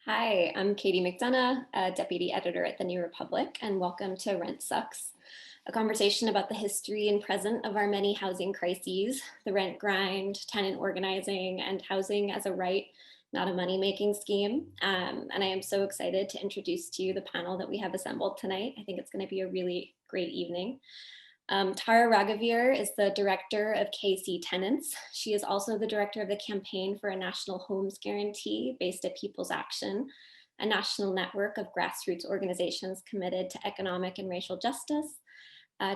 Hi, I'm Katie McDonough, Deputy Editor at the New Republic, and welcome to Rent Sucks, a conversation about the history and present of our many housing crises, the rent grind, tenant organizing, and housing as a right, not a money-making scheme. And I am so excited to introduce to you the panel that we have assembled tonight. I think it's going to be a really great evening. Tara Raghuveer is the director of KC Tenants. She is also the director of the campaign for a national homes guarantee based at People's Action, a national network of grassroots organizations committed to economic and racial justice.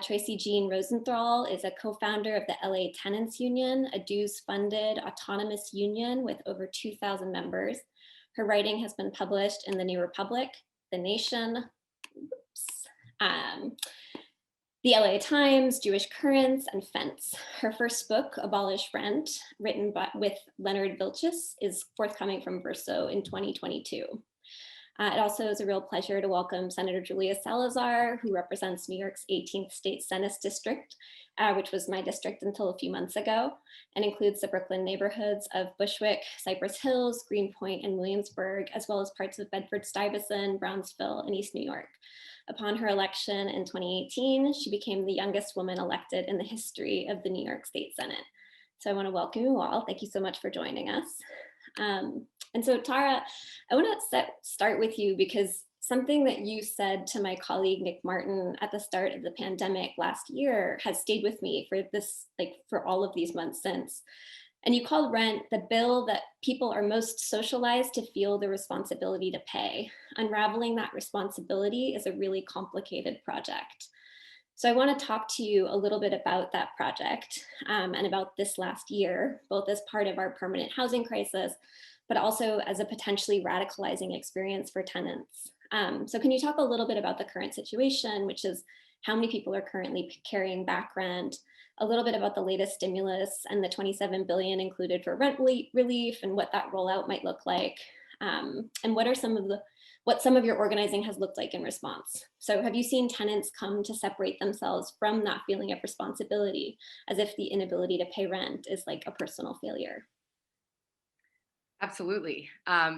Tracy Jeanne Rosenthal is a co-founder of the LA Tenants Union, a dues-funded autonomous union with over 2,000 members. Her writing has been published in the New Republic, The Nation, um, the LA Times, Jewish Currents, and Fence. Her first book, Abolish Rent, written with Leonard Vilches, is forthcoming from Verso in 2022. It also is a real pleasure to welcome Senator Julia Salazar, who represents New York's 18th State Senate District, which was my district until a few months ago, and includes the Brooklyn neighborhoods of Bushwick, Cypress Hills, Greenpoint, and Williamsburg, as well as parts of Bedford-Stuyvesant, Brownsville, and East New York. Upon her election in 2018, she became the youngest woman elected in the history of the New York State Senate. So I want to welcome you all. Thank you so much for joining us. And so Tara, I want to start with you because something that you said to my colleague Nick Martin at the start of the pandemic last year has stayed with me for all of these months since. And you called rent the bill that people are most socialized to feel the responsibility to pay. Unraveling that responsibility is a really complicated project. So I want to talk to you a little bit about that project and about this last year, both as part of our permanent housing crisis, but also as a potentially radicalizing experience for tenants. So can you talk a little bit about the current situation, which is how many people are currently carrying back rent, a little bit about the latest stimulus and the 27 billion included for rent relief and what that rollout might look like, and what some of your organizing has looked like in response. So have you seen tenants come to separate themselves from that feeling of responsibility, as if the inability to pay rent is like a personal failure? Absolutely.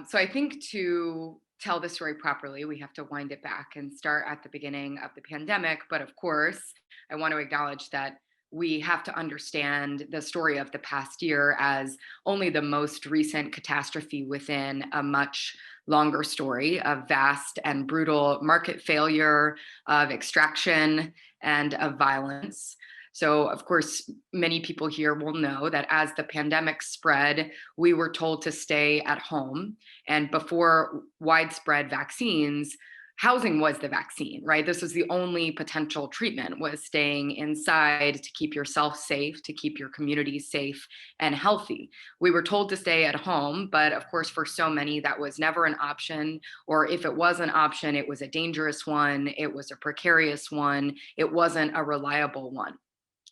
So I think to tell the story properly, we have to wind it back and start at the beginning of the pandemic. But of course, I want to acknowledge that we have to understand the story of the past year as only the most recent catastrophe within a much longer story of vast and brutal market failure, of extraction, and of violence. So, of course, many people here will know that as the pandemic spread, we were told to stay at home. And before widespread vaccines, housing was the vaccine, right? This was the only potential treatment, was staying inside to keep yourself safe, to keep your community safe and healthy. We were told to stay at home, but of course, for so many, that was never an option. Or if it was an option, it was a dangerous one, it was a precarious one, it wasn't a reliable one.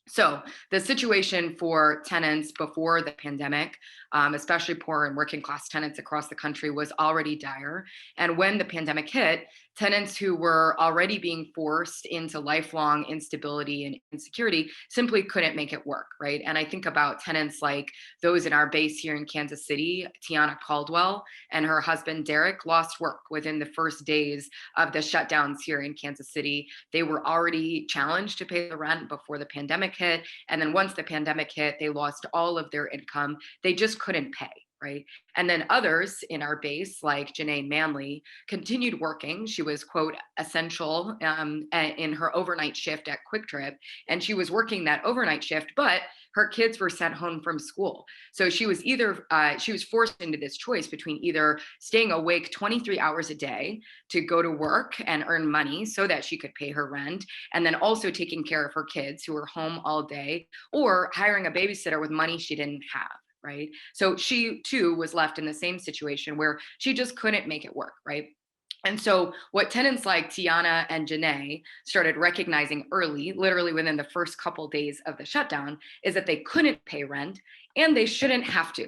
So the situation for tenants before the pandemic, especially poor and working class tenants across the country, was already dire. And when the pandemic hit, tenants who were already being forced into lifelong instability and insecurity simply couldn't make it work, right? And I think about tenants like those in our base here in Kansas City. Tiana Caldwell and her husband Derek lost work within the first days of the shutdowns here in Kansas City. They were already challenged to pay the rent before the pandemic hit. And then once the pandemic hit, they lost all of their income. They just couldn't pay. Right. And then others in our base, like Janae Manley, continued working. She was, quote, essential in her overnight shift at Quick Trip. And she was working that overnight shift, but her kids were sent home from school. So she was she was forced into this choice between either staying awake 23 hours a day to go to work and earn money so that she could pay her rent, and then also taking care of her kids who were home all day, or hiring a babysitter with money she didn't have. Right. So she too was left in the same situation where she just couldn't make it work. Right. And so, what tenants like Tiana and Janae started recognizing early, literally within the first couple days of the shutdown, is that they couldn't pay rent and they shouldn't have to.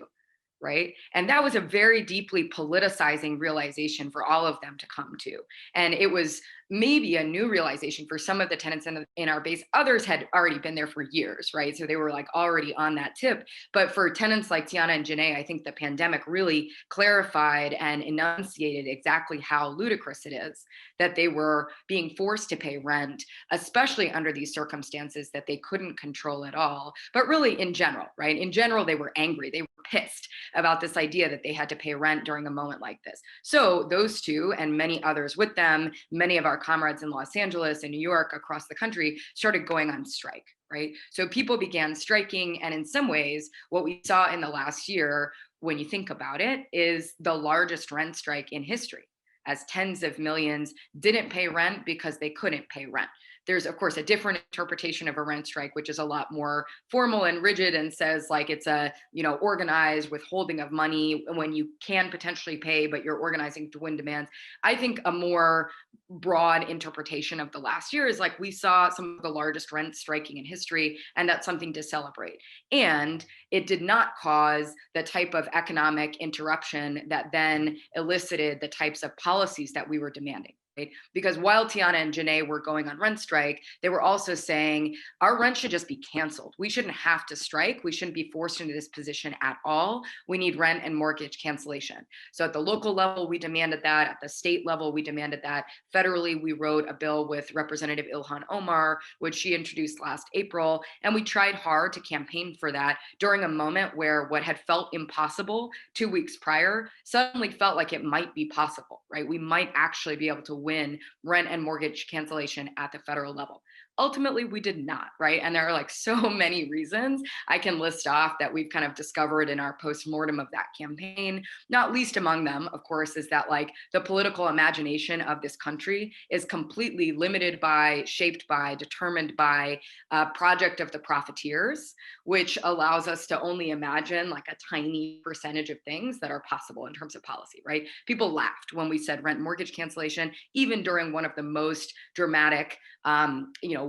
right? And that was a very deeply politicizing realization for all of them to come to. And it was maybe a new realization for some of the tenants in our base. Others had already been there for years, right? So they were like already on that tip. But for tenants like Tiana and Janae, I think the pandemic really clarified and enunciated exactly how ludicrous it is that they were being forced to pay rent, especially under these circumstances that they couldn't control at all. But really in general, right? In general, they were angry. They were pissed about this idea that they had to pay rent during a moment like this. So those two and many others with them, many of our comrades in Los Angeles and New York, across the country, started going on strike, right? So people began striking. And in some ways, what we saw in the last year, when you think about it, is the largest rent strike in history, as tens of millions didn't pay rent because they couldn't pay rent. There's, of course, a different interpretation of a rent strike, which is a lot more formal and rigid and says like it's a, organized withholding of money when you can potentially pay, but you're organizing to win demands. I think a more broad interpretation of the last year is like we saw some of the largest rent striking in history, and that's something to celebrate. And it did not cause the type of economic interruption that then elicited the types of policies that we were demanding. Right? Because while Tiana and Janae were going on rent strike, they were also saying our rent should just be canceled. We shouldn't have to strike. We shouldn't be forced into this position at all. We need rent and mortgage cancellation. So at the local level, we demanded that. At the state level, we demanded that. Federally, we wrote a bill with Representative Ilhan Omar, which she introduced last April. And we tried hard to campaign for that during a moment where what had felt impossible 2 weeks prior suddenly felt like it might be possible, right? We might actually be able to win rent and mortgage cancellation at the federal level. Ultimately, we did not, right? And there are like so many reasons I can list off that we've kind of discovered in our postmortem of that campaign. Not least among them, of course, is that like the political imagination of this country is completely limited by, shaped by, determined by a project of the profiteers, which allows us to only imagine like a tiny percentage of things that are possible in terms of policy, right? People laughed when we said rent mortgage cancellation, even during one of the most dramatic,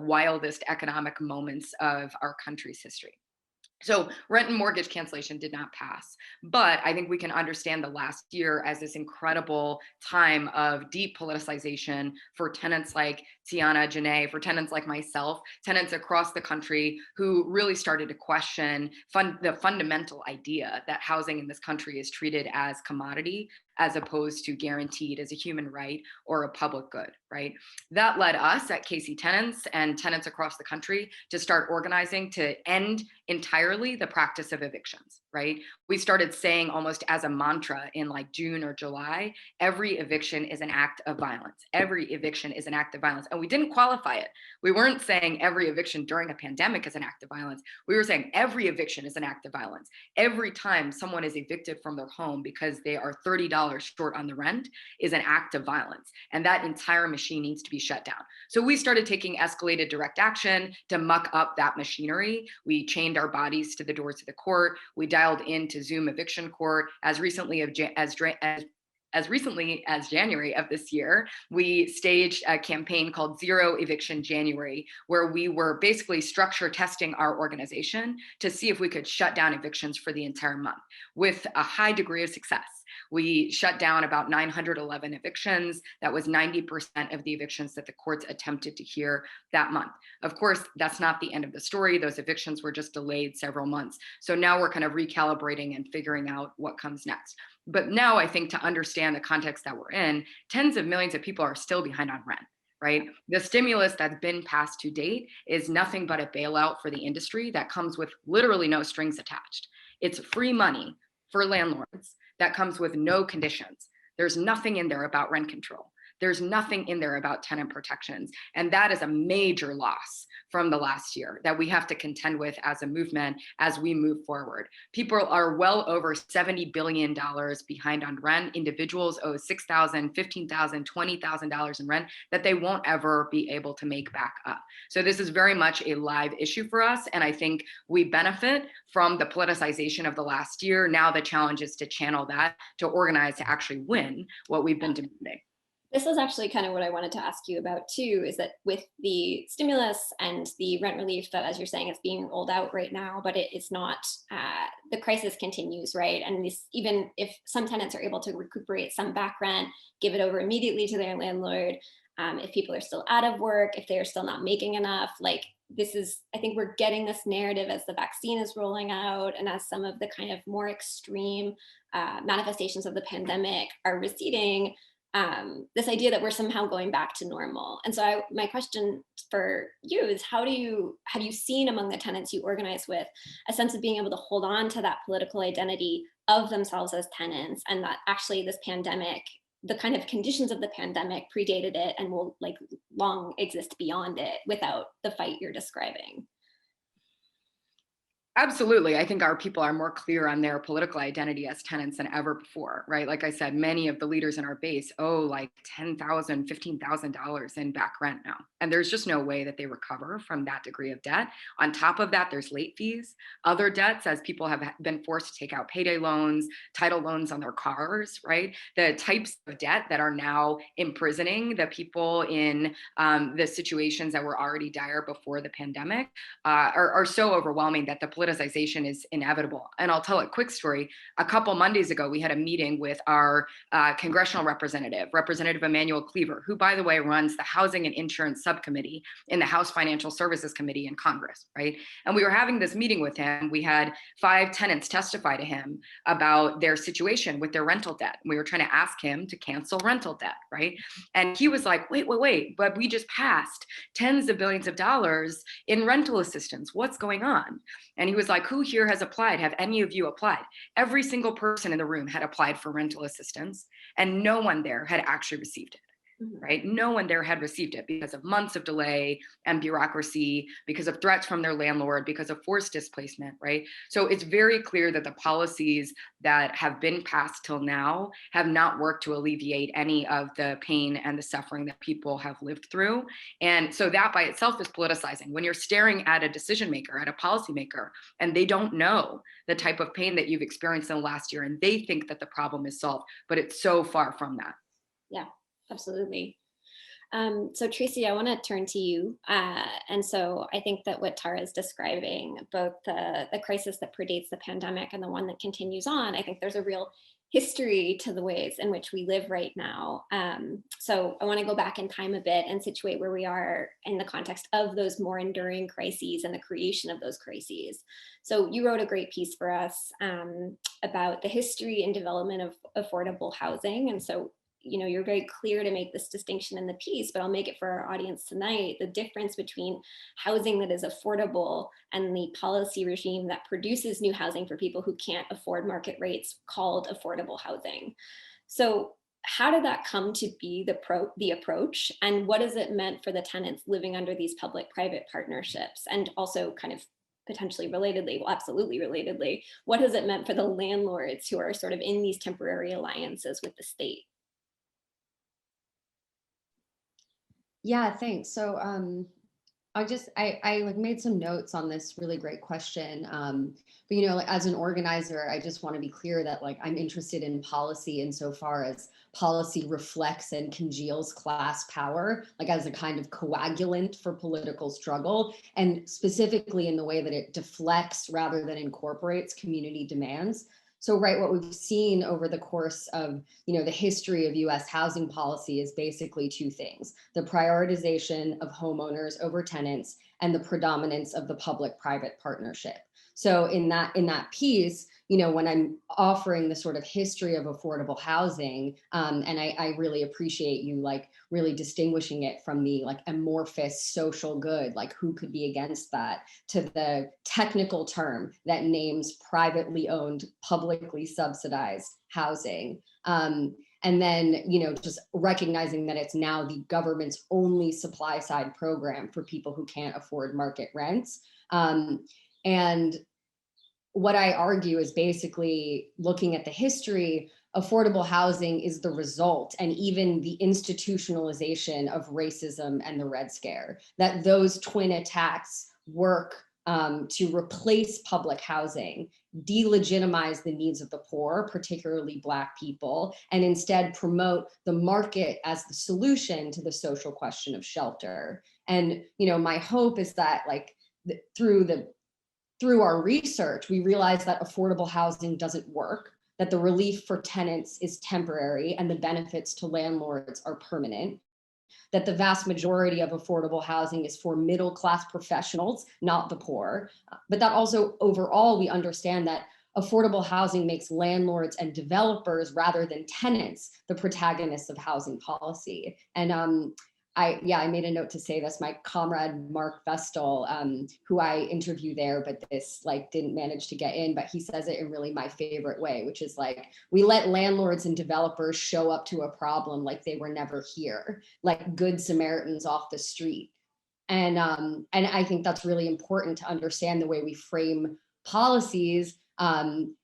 wildest economic moments of our country's history. So rent and mortgage cancellation did not pass, but I think we can understand the last year as this incredible time of deep politicization for tenants like Tiana, Janae, for tenants like myself, tenants across the country who really started to question the fundamental idea that housing in this country is treated as commodity as opposed to guaranteed as a human right or a public good, right? That led us at KC Tenants and tenants across the country to start organizing to end entirely the practice of evictions, right? We started saying almost as a mantra in like June or July, every eviction is an act of violence. Every eviction is an act of violence. And we didn't qualify it. We weren't saying every eviction during a pandemic is an act of violence. We were saying every eviction is an act of violence. Every time someone is evicted from their home because they are $30 short on the rent is an act of violence. And that entire machine needs to be shut down. So we started taking escalated direct action to muck up that machinery. We chained our bodies to the doors of the court. We dialed into Zoom eviction court as recently as January of this year. We staged a campaign called Zero Eviction January, where we were basically structure testing our organization to see if we could shut down evictions for the entire month with a high degree of success. We shut down about 911 evictions. That was 90% of the evictions that the courts attempted to hear that month. Of course, that's not the end of the story. Those evictions were just delayed several months. So now we're kind of recalibrating and figuring out what comes next. But now I think to understand the context that we're in, tens of millions of people are still behind on rent. Right? The stimulus that's been passed to date is nothing but a bailout for the industry that comes with literally no strings attached. It's free money for landlords that comes with no conditions. There's nothing in there about rent control. There's nothing in there about tenant protections. And that is a major loss from the last year that we have to contend with as a movement as we move forward. People are well over $70 billion behind on rent. Individuals owe $6,000, $15,000, $20,000 in rent that they won't ever be able to make back up. So this is very much a live issue for us. And I think we benefit from the politicization of the last year. Now the challenge is to channel that, to organize, to actually win what we've been demanding. This is actually kind of what I wanted to ask you about too, is that with the stimulus and the rent relief that, as you're saying, is being rolled out right now, but it is not, the crisis continues, right? And this, even if some tenants are able to recuperate some back rent, give it over immediately to their landlord, if people are still out of work, if they are still not making enough, like this is, I think we're getting this narrative as the vaccine is rolling out and as some of the kind of more extreme manifestations of the pandemic are receding, this idea that we're somehow going back to normal. And so my question for you is, have you seen among the tenants you organize with a sense of being able to hold on to that political identity of themselves as tenants, and that actually this pandemic, the kind of conditions of the pandemic predated it and will like long exist beyond it without the fight you're describing? Absolutely. I think our people are more clear on their political identity as tenants than ever before, right? Like I said, many of the leaders in our base owe like $10,000, $15,000 in back rent now. And there's just no way that they recover from that degree of debt. On top of that, there's late fees, other debts, as people have been forced to take out payday loans, title loans on their cars, right? The types of debt that are now imprisoning the people in the situations that were already dire before the pandemic are so overwhelming that the politicization is inevitable. And I'll tell a quick story. A couple Mondays ago, we had a meeting with our congressional representative, Representative Emmanuel Cleaver, who, by the way, runs the Housing and Insurance Subcommittee in the House Financial Services Committee in Congress, right? And we were having this meeting with him. We had 5 tenants testify to him about their situation with their rental debt. We were trying to ask him to cancel rental debt, right? And he was like, wait, but we just passed tens of billions of dollars in rental assistance. What's going on? And he was like, who here has applied? Have any of you applied? Every single person in the room had applied for rental assistance, and no one there had actually received it. Right? No one there had received it because of months of delay and bureaucracy, because of threats from their landlord, because of forced displacement, right? So it's very clear that the policies that have been passed till now have not worked to alleviate any of the pain and the suffering that people have lived through. And so that by itself is politicizing. When you're staring at a decision maker, at a policymaker, and they don't know the type of pain that you've experienced in the last year, and they think that the problem is solved, but it's so far from that. Yeah, absolutely. So Tracy, I want to turn to you. And so I think that what Tara is describing, both the crisis that predates the pandemic and the one that continues on, I think there's a real history to the ways in which we live right now. So I want to go back in time a bit and situate where we are in the context of those more enduring crises and the creation of those crises. So you wrote a great piece for us about the history and development of affordable housing. And so you're very clear to make this distinction in the piece, but I'll make it for our audience tonight, the difference between housing that is affordable and the policy regime that produces new housing for people who can't afford market rates, called affordable housing. So how did that come to be the approach, and what has it meant for the tenants living under these public-private partnerships? And also kind of potentially relatedly, well, absolutely relatedly, what has it meant for the landlords who are sort of in these temporary alliances with the state? Yeah, thanks. So I like made some notes on this really great question. But like, as an organizer, I just want to be clear that like I'm interested in policy insofar as policy reflects and congeals class power, like as a kind of coagulant for political struggle, and specifically in the way that it deflects rather than incorporates community demands. So, right, what we've seen over the course of, the history of US housing policy is basically 2 things: the prioritization of homeowners over tenants and the predominance of the public-private partnership. So in that piece, when I'm offering the sort of history of affordable housing, and I really appreciate you like really distinguishing it from the like amorphous social good, like who could be against that, to the technical term that names privately owned, publicly subsidized housing. And then, just recognizing that it's now the government's only supply side program for people who can't afford market rents. And what I argue is basically looking at the history, affordable housing is the result, and even the institutionalization of racism and the Red Scare, that those twin attacks work to replace public housing delegitimize the needs of the poor, particularly Black people, and instead promote the market as the solution to the social question of shelter. And, you know, my hope is that like through our research, we realize that affordable housing doesn't work, that the relief for tenants is temporary and the benefits to landlords are permanent, that the vast majority of affordable housing is for middle-class professionals, not the poor, but that also overall we understand that affordable housing makes landlords and developers rather than tenants the protagonists of housing policy. And I made a note to say this. My comrade Mark Vestal, who I interview there, but this like didn't manage to get in, but he says it in really my favorite way, which is like, we let landlords and developers show up to a problem like they were never here, like good Samaritans off the street. And I think that's really important to understand the way we frame policies and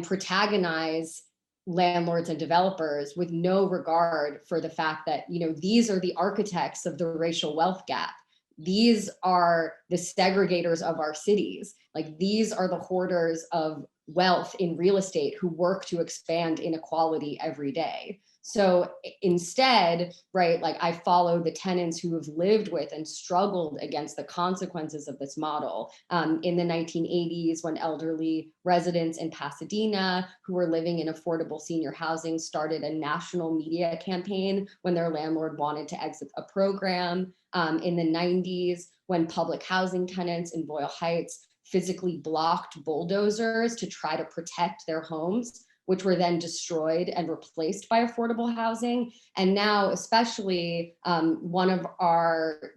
protagonize landlords and developers with no regard for the fact that, you know, these are the architects of the racial wealth gap. These are the segregators of our cities. Like, these are the hoarders of wealth in real estate who work to expand inequality every day. So instead, right, like I follow the tenants who have lived with and struggled against the consequences of this model. In the 1980s, when elderly residents in Pasadena who were living in affordable senior housing started a national media campaign when their landlord wanted to exit a program. In the 90s, when public housing tenants in Boyle Heights physically blocked bulldozers to try to protect their homes, which were then destroyed and replaced by affordable housing. And now, especially one of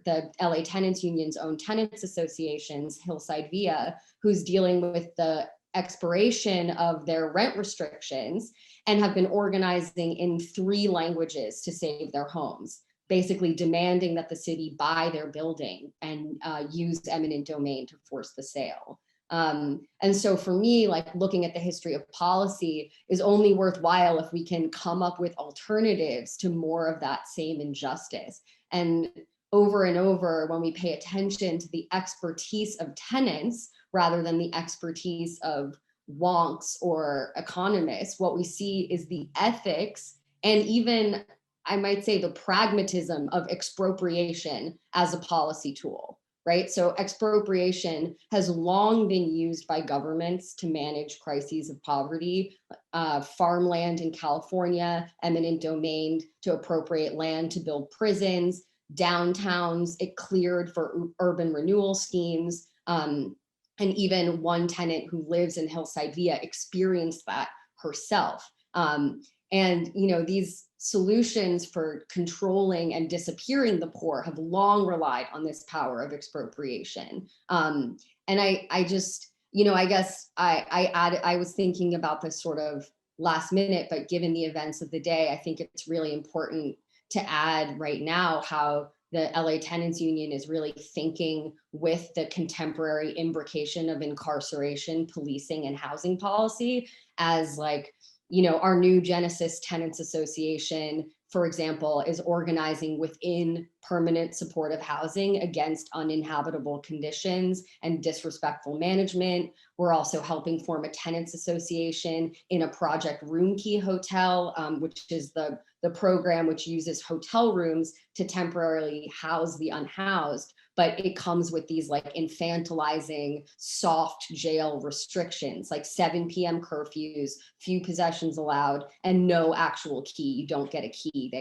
the LA Tenants Union's own tenants associations, Hillside Via, who's dealing with the expiration of their rent restrictions and have been organizing in 3 languages to save their homes, basically demanding that the city buy their building and use eminent domain to force the sale. And so for me, like looking at the history of policy is only worthwhile if we can come up with alternatives to more of that same injustice. And over, when we pay attention to the expertise of tenants rather than the expertise of wonks or economists, what we see is the ethics and even, I might say, the pragmatism of expropriation as a policy tool. Right? So expropriation has long been used by governments to manage crises of poverty, farmland in California, eminent domain to appropriate land to build prisons, downtowns, it cleared for urban renewal schemes. And even one tenant who lives in Hillside Via experienced that herself. And you know, these solutions for controlling and disappearing the poor have long relied on this power of expropriation. And I just, you know, I guess I was thinking about this sort of last minute, but given the events of the day, I think it's really important to add right now how the LA Tenants Union is really thinking with the contemporary imbrication of incarceration, policing, and housing policy as like, you know, our new Genesis Tenants Association, for example, is organizing within permanent supportive housing against uninhabitable conditions and disrespectful management. We're also helping form a tenants association in a Project Room Key hotel, which is the program which uses hotel rooms to temporarily house the unhoused, but it comes with these like infantilizing soft jail restrictions, like 7 p.m. curfews, few possessions allowed, and no actual key. You don't get a key.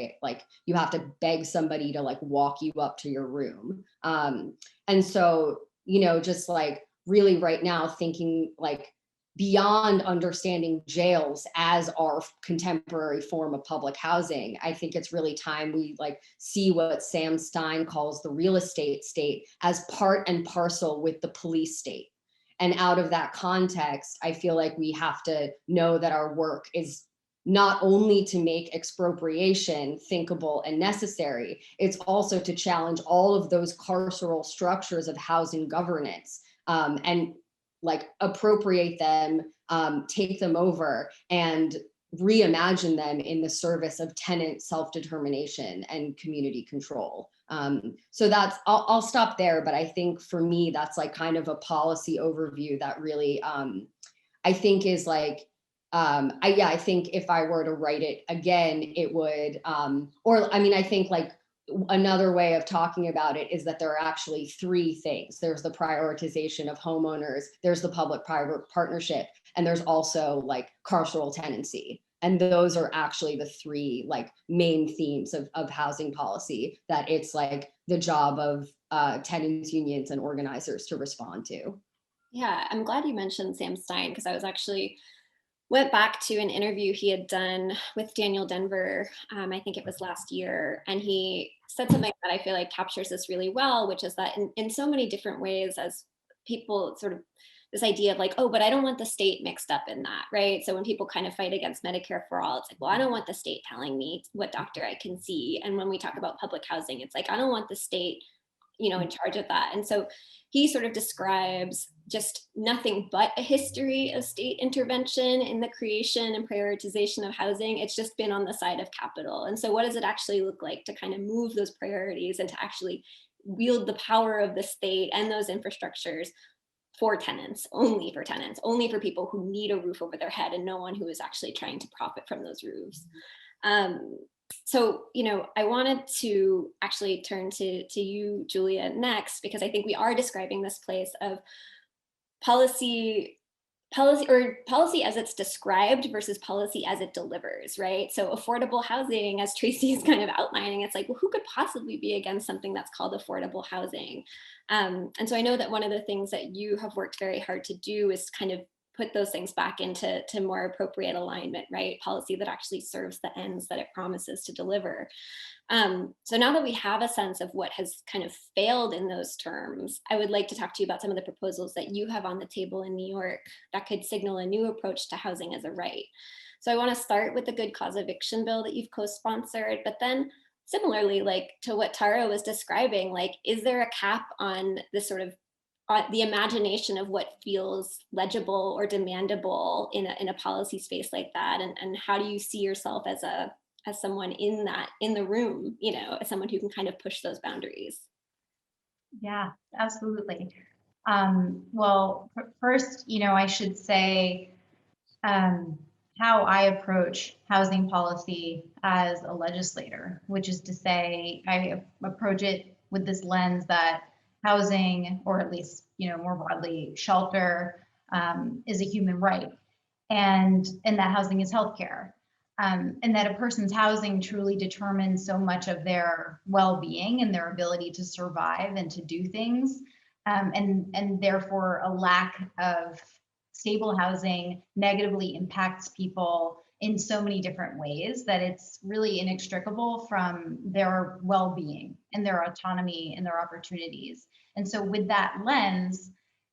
You have to beg somebody to like walk you up to your room. And so, you know, just like really right now thinking like beyond understanding jails as our contemporary form of public housing, I think it's really time we like see what Sam Stein calls the real estate state as part and parcel with the police state. And out of that context, I feel like we have to know that our work is not only to make expropriation thinkable and necessary, it's also to challenge all of those carceral structures of housing governance and like appropriate them, take them over, and reimagine them in the service of tenant self-determination and community control. So that's, I'll stop there, but I think for me, that's like kind of a policy overview that really I think is like, I think if I were to write it again, it would, I think like another way of talking about it is that there are actually three things. There's the prioritization of homeowners, there's the public-private partnership, and there's also like carceral tenancy. And those are actually the three like main themes of housing policy that it's like the job of tenants unions and organizers to respond to. Yeah, I'm glad you mentioned Sam Stein, because I was actually went back to an interview he had done with Daniel Denver, I think it was last year, and he said something that I feel like captures this really well, which is that in so many different ways, as people sort of, this idea of like, oh, but I don't want the state mixed up in that, right? So when people kind of fight against Medicare for all, it's like, well, I don't want the state telling me what doctor I can see. And when we talk about public housing, it's like, I don't want the state, in charge of that. And so he sort of describes just nothing but a history of state intervention in the creation and prioritization of housing. It's just been on the side of capital. And so what does it actually look like to kind of move those priorities and to actually wield the power of the state and those infrastructures for tenants, only for people who need a roof over their head and no one who is actually trying to profit from those roofs. So, I wanted to actually turn to you, Julia, next, because I think we are describing this place of policy as it's described versus policy as it delivers, right? So affordable housing, as Tracy is kind of outlining, it's like, well, who could possibly be against something that's called affordable housing? And so I know that one of the things that you have worked very hard to do is kind of put those things back into more appropriate alignment, right? Policy that actually serves the ends that it promises to deliver. So now that we have a sense of what has kind of failed in those terms, I would like to talk to you about some of the proposals that you have on the table in New York that could signal a new approach to housing as a right. So I want to start with the good cause eviction bill that you've co-sponsored, but then similarly, like to what Tara was describing, like, is there a cap on this sort of the imagination of what feels legible or demandable in a policy space like that, and how do you see yourself as someone in the room, as someone who can kind of push those boundaries? Yeah, absolutely. Well, first, I should say how I approach housing policy as a legislator, which is to say, I approach it with this lens that housing, or at least, more broadly, shelter, is a human right, and that housing is healthcare. And that a person's housing truly determines so much of their well-being and their ability to survive and to do things. And therefore a lack of stable housing negatively impacts people in so many different ways that it's really inextricable from their well-being and their autonomy and their opportunities. And so with that lens,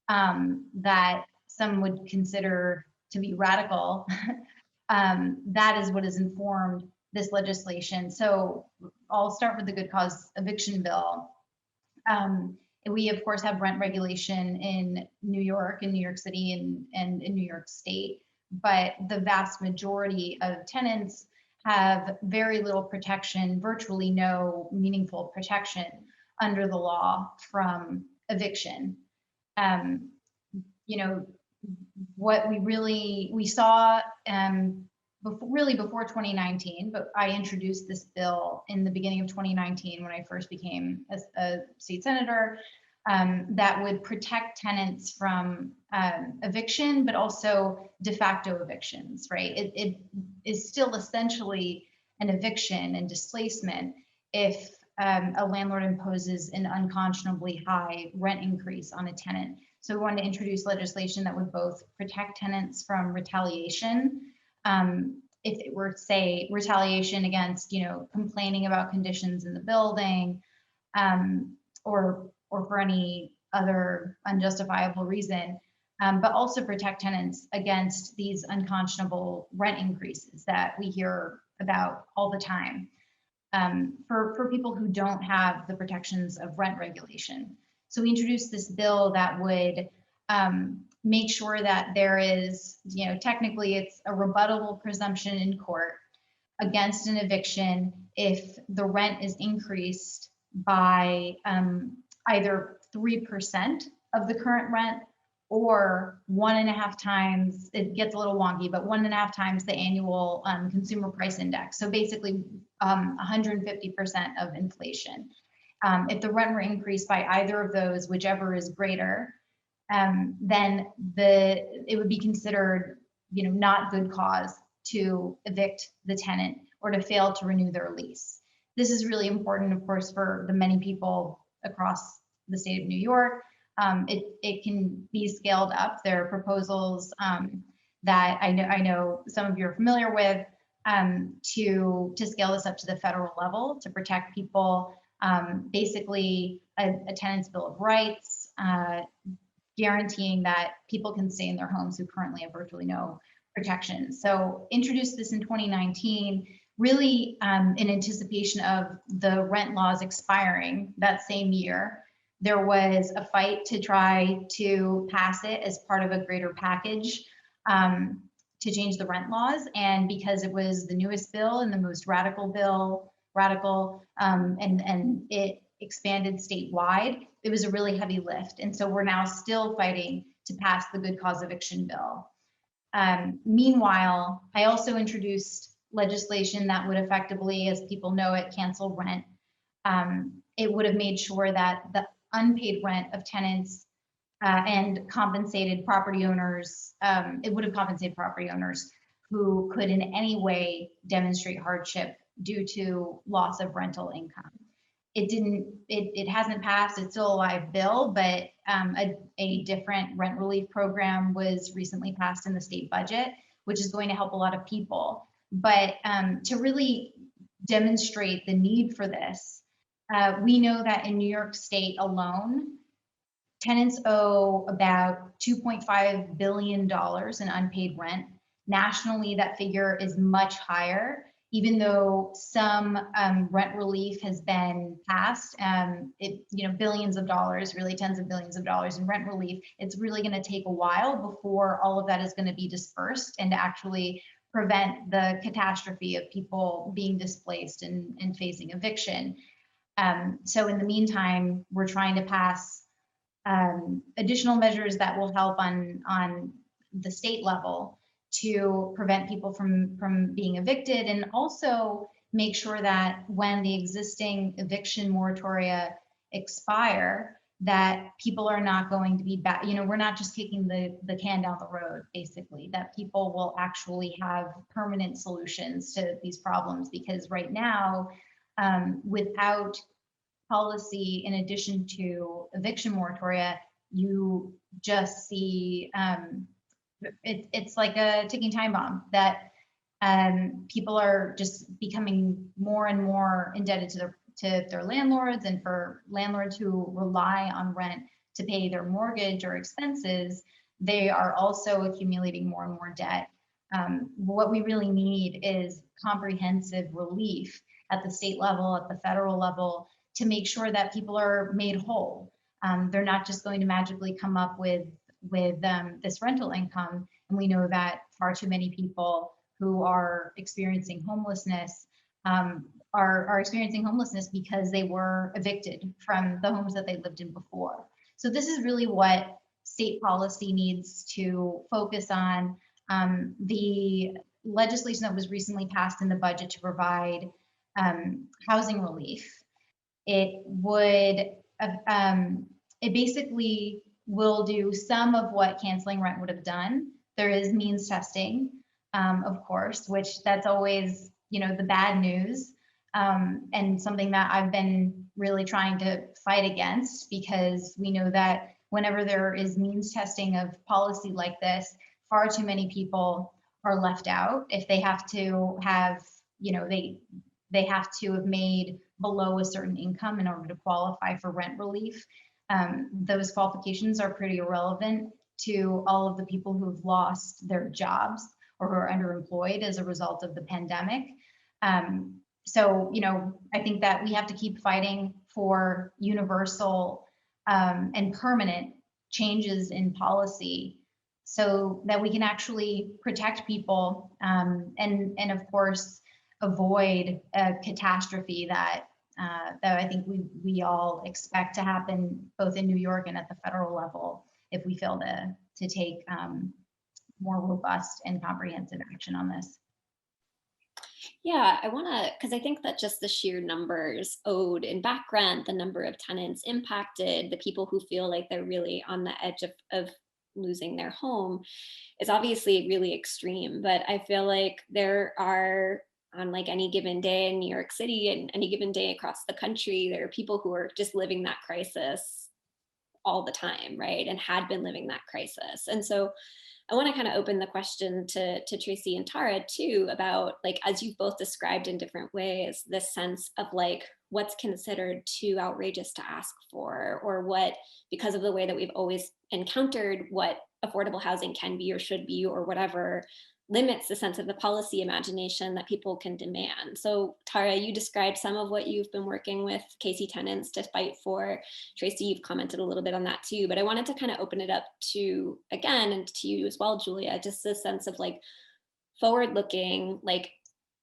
that some would consider to be radical, that is what has informed this legislation. So I'll start with the good cause eviction bill. We of course have rent regulation in New York and New York City and in New York State, but the vast majority of tenants have very little protection, virtually no meaningful protection under the law from eviction. What we saw before 2019, but I introduced this bill in the beginning of 2019 when I first became a state senator, that would protect tenants from eviction, but also de facto evictions, right? It is still essentially an eviction and displacement if a landlord imposes an unconscionably high rent increase on a tenant. So we wanted to introduce legislation that would both protect tenants from retaliation, if it were, say, retaliation against, complaining about conditions in the building, or for any other unjustifiable reason, but also protect tenants against these unconscionable rent increases that we hear about all the time, for people who don't have the protections of rent regulation. So we introduced this bill that would make sure that there is, technically it's a rebuttable presumption in court against an eviction if the rent is increased by either 3% of the current rent or 1.5 times, it gets a little wonky, but 1.5 times the annual consumer price index. So basically 150% of inflation. If the rent were increased by either of those, whichever is greater, then it would be considered, not good cause to evict the tenant or to fail to renew their lease. This is really important, of course, for the many people across the state of New York. It can be scaled up. There are proposals that I know some of you are familiar with to scale this up to the federal level to protect people. Basically, a tenant's bill of rights, guaranteeing that people can stay in their homes who currently have virtually no protection. So introduced this in 2019, really in anticipation of the rent laws expiring that same year. There was a fight to try to pass it as part of a greater package to change the rent laws. And because it was the newest bill and the most radical and it expanded statewide, it was a really heavy lift. And so we're now still fighting to pass the good cause eviction bill. Meanwhile, I also introduced legislation that would effectively, as people know it, cancel rent. It would have made sure that the unpaid rent of tenants and compensated property owners, it would have compensated property owners who could in any way demonstrate hardship due to loss of rental income. It hasn't passed, it's still a live bill, but a different rent relief program was recently passed in the state budget, which is going to help a lot of people. But to really demonstrate the need for this, we know that in New York State alone, tenants owe about $2.5 billion in unpaid rent. Nationally, that figure is much higher, even though some rent relief has been passed. Billions of dollars, really tens of billions of dollars in rent relief. It's really going to take a while before all of that is going to be dispersed and to actually prevent the catastrophe of people being displaced and facing eviction. So in the meantime, we're trying to pass additional measures that will help on the state level to prevent people from being evicted, and also make sure that when the existing eviction moratoria expire, that people are not going to be back, we're not just kicking the can down the road, basically, that people will actually have permanent solutions to these problems. Because right now, without policy, in addition to eviction moratoria, you just see it's like a ticking time bomb that people are just becoming more and more indebted to their landlords, and for landlords who rely on rent to pay their mortgage or expenses, they are also accumulating more and more debt. What we really need is comprehensive relief at the state level, at the federal level, to make sure that people are made whole. They're not just going to magically come up with this rental income. And we know that far too many people who are experiencing homelessness are experiencing homelessness because they were evicted from the homes that they lived in before. So this is really what state policy needs to focus on. The legislation that was recently passed in the budget to provide housing relief, it basically will do some of what canceling rent would have done. There is means testing, of course, which that's always, the bad news, and something that I've been really trying to fight against, because we know that whenever there is means testing of policy like this, far too many people are left out. If they have to have, they have to have made below a certain income in order to qualify for rent relief. Those qualifications are pretty irrelevant to all of the people who've lost their jobs or who are underemployed as a result of the pandemic. So, I think that we have to keep fighting for universal and permanent changes in policy so that we can actually protect people and of course, avoid a catastrophe that I think we all expect to happen both in New York and at the federal level if we fail to take more robust and comprehensive action on this. Yeah, I want to, because I think that just the sheer numbers owed in back rent, the number of tenants impacted, the people who feel like they're really on the edge of losing their home is obviously really extreme. But I feel like there are, on like any given day in New York City and any given day across the country, there are people who are just living that crisis all the time, right? And had been living that crisis. And so I want to kind of open the question to Tracy and Tara too, about like, as you've both described in different ways, this sense of like what's considered too outrageous to ask for, or what, because of the way that we've always encountered what affordable housing can be or should be or whatever, limits the sense of the policy imagination that people can demand. So Tara, you described some of what you've been working with KC Tenants to fight for. Tracy, you've commented a little bit on that too, but I wanted to kind of open it up to, again, and to you as well, Julia, just this sense of like forward looking, like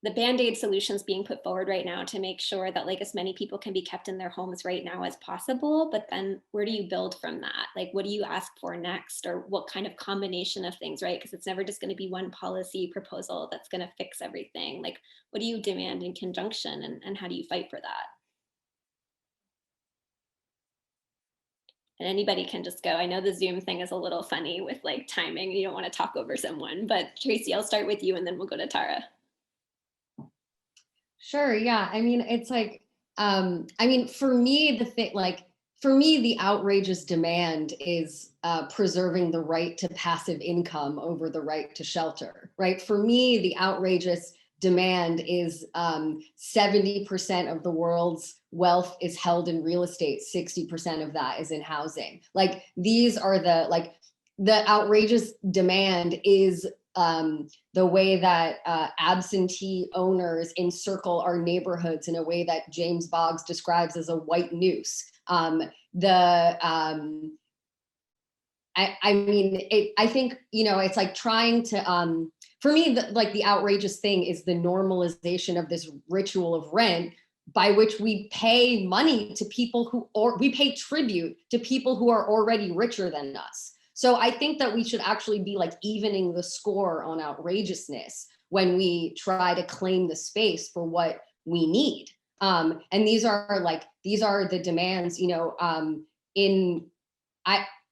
the Band-Aid solutions being put forward right now to make sure that like as many people can be kept in their homes right now as possible, but then where do you build from that? Like, what do you ask for next, or what kind of combination of things, right? Because it's never just going to be one policy proposal that's going to fix everything. Like, what do you demand in conjunction, and how do you fight for that? And anybody can just go. I know the Zoom thing is a little funny with like timing. You don't want to talk over someone, but Tracy, I'll start with you and then we'll go to Tara. Sure. Yeah. I mean, it's like, I mean, for me, the outrageous demand is preserving the right to passive income over the right to shelter, right? For me, the outrageous demand is 70% of the world's wealth is held in real estate. 60% of that is in housing. Like these are the outrageous demand is the way that absentee owners encircle our neighborhoods in a way that James Boggs describes as a white noose. I think, it's like trying to, for me, the outrageous thing is the normalization of this ritual of rent by which we pay money to people we pay tribute to people who are already richer than us. So I think that we should actually be like evening the score on outrageousness when we try to claim the space for what we need. And these are the demands,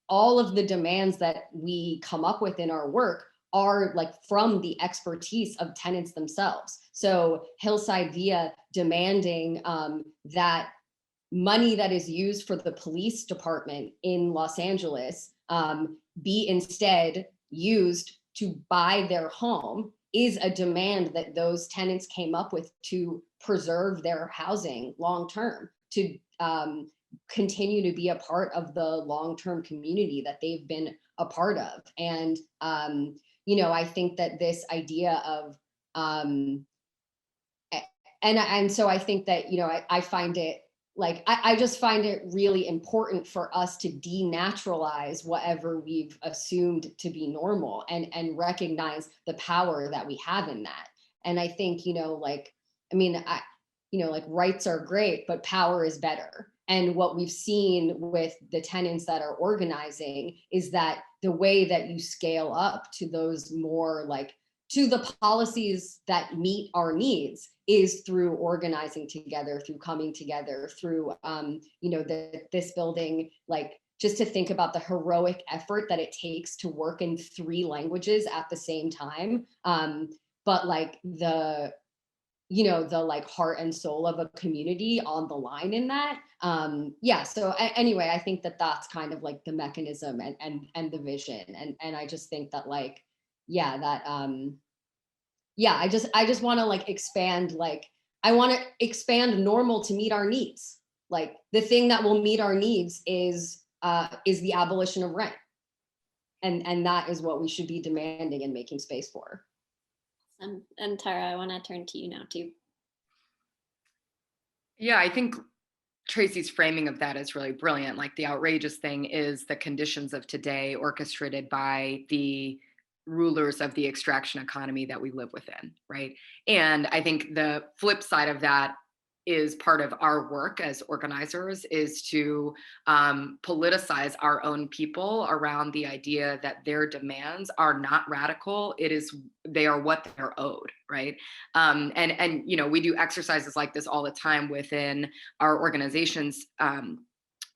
all of the demands that we come up with in our work are like from the expertise of tenants themselves. So Hillside Via demanding that money that is used for the police department in Los Angeles be instead used to buy their home is a demand that those tenants came up with to preserve their housing long-term, to continue to be a part of the long-term community that they've been a part of. And, I think that this idea of, and so I think that, I find it, I just find it really important for us to denaturalize whatever we've assumed to be normal and recognize the power that we have in that. And I think, rights are great, but power is better. And what we've seen with the tenants that are organizing is that the way that you scale up to those more to the policies that meet our needs is through organizing together, through coming together, through, this building, just to think about the heroic effort that it takes to work in 3 languages at the same time. But the heart and soul of a community on the line in that. So anyway, I think that that's kind of the mechanism and the vision. And I just think that I just want to expand, I want to expand normal to meet our needs. The thing that will meet our needs is the abolition of rent. And that is what we should be demanding and making space for. And Tara, I want to turn to you now too. Yeah, I think Tracy's framing of that is really brilliant. The outrageous thing is the conditions of today orchestrated by the rulers of the extraction economy that we live within, right? And I think the flip side of that is part of our work as organizers, is to politicize our own people around the idea that their demands are not radical. They are what they're owed, right? And we do exercises like this all the time within our organizations,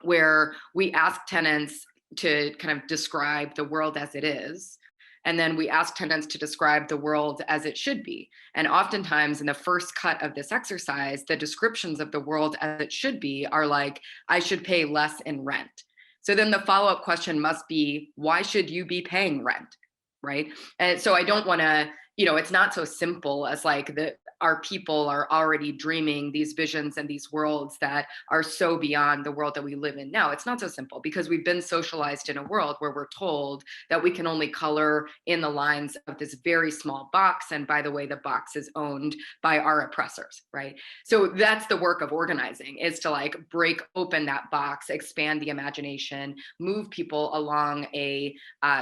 where we ask tenants to kind of describe the world as it is. And then we ask tenants to describe the world as it should be. And oftentimes in the first cut of this exercise, the descriptions of the world as it should be are like, I should pay less in rent. So then the follow-up question must be, why should you be paying rent, right? And so I don't want to, it's not so simple as like our people are already dreaming these visions and these worlds that are so beyond the world that we live in now. It's not so simple, because we've been socialized in a world where we're told that we can only color in the lines of this very small box. And by the way, the box is owned by our oppressors, right? So that's the work of organizing, is to like break open that box, expand the imagination, move people along a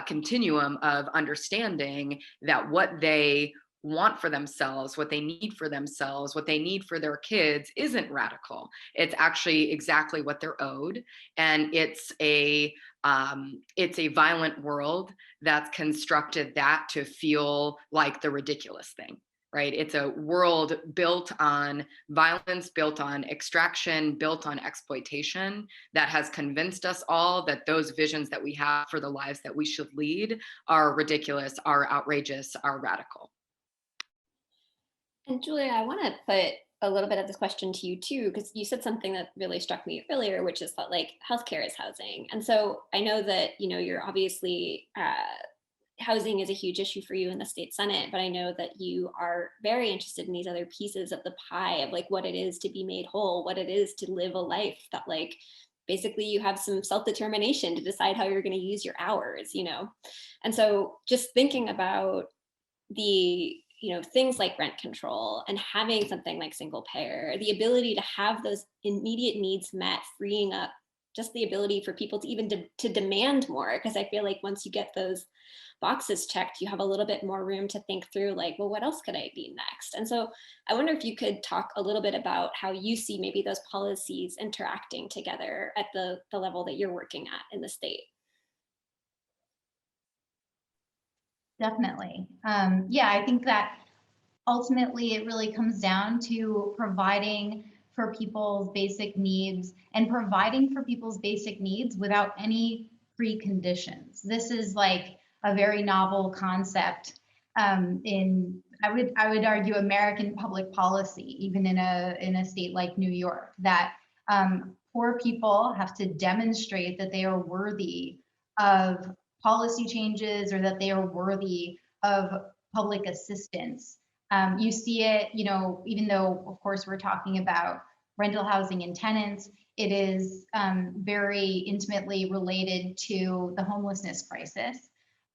continuum of understanding that what they want for themselves, what they need for themselves, what they need for their kids isn't radical. It's actually exactly what they're owed. And it's a violent world that's constructed that to feel like the ridiculous thing, right? It's a world built on violence, built on extraction, built on exploitation, that has convinced us all that those visions that we have for the lives that we should lead are ridiculous, are outrageous, are radical. And Julia, I want to put a little bit of this question to you too, because you said something that really struck me earlier, which is that like healthcare is housing. And so I know that, you're obviously, housing is a huge issue for you in the state Senate, but I know that you are very interested in these other pieces of the pie of like what it is to be made whole, what it is to live a life that like, basically you have some self-determination to decide how you're going to use your hours, And so just thinking about the things like rent control and having something like single payer, the ability to have those immediate needs met, freeing up just the ability for people to even to demand more, because I feel like once you get those boxes checked, you have a little bit more room to think through like, well, what else could I be next? And so I wonder if you could talk a little bit about how you see maybe those policies interacting together at the level that you're working at in the state. Definitely. Yeah, I think that ultimately it really comes down to providing for people's basic needs, and providing for people's basic needs without any preconditions. This is like a very novel concept in, I would argue, American public policy, even in a state like New York, that poor people have to demonstrate that they are worthy of policy changes, or that they are worthy of public assistance. You see it, even though, of course, we're talking about rental housing and tenants, it is very intimately related to the homelessness crisis.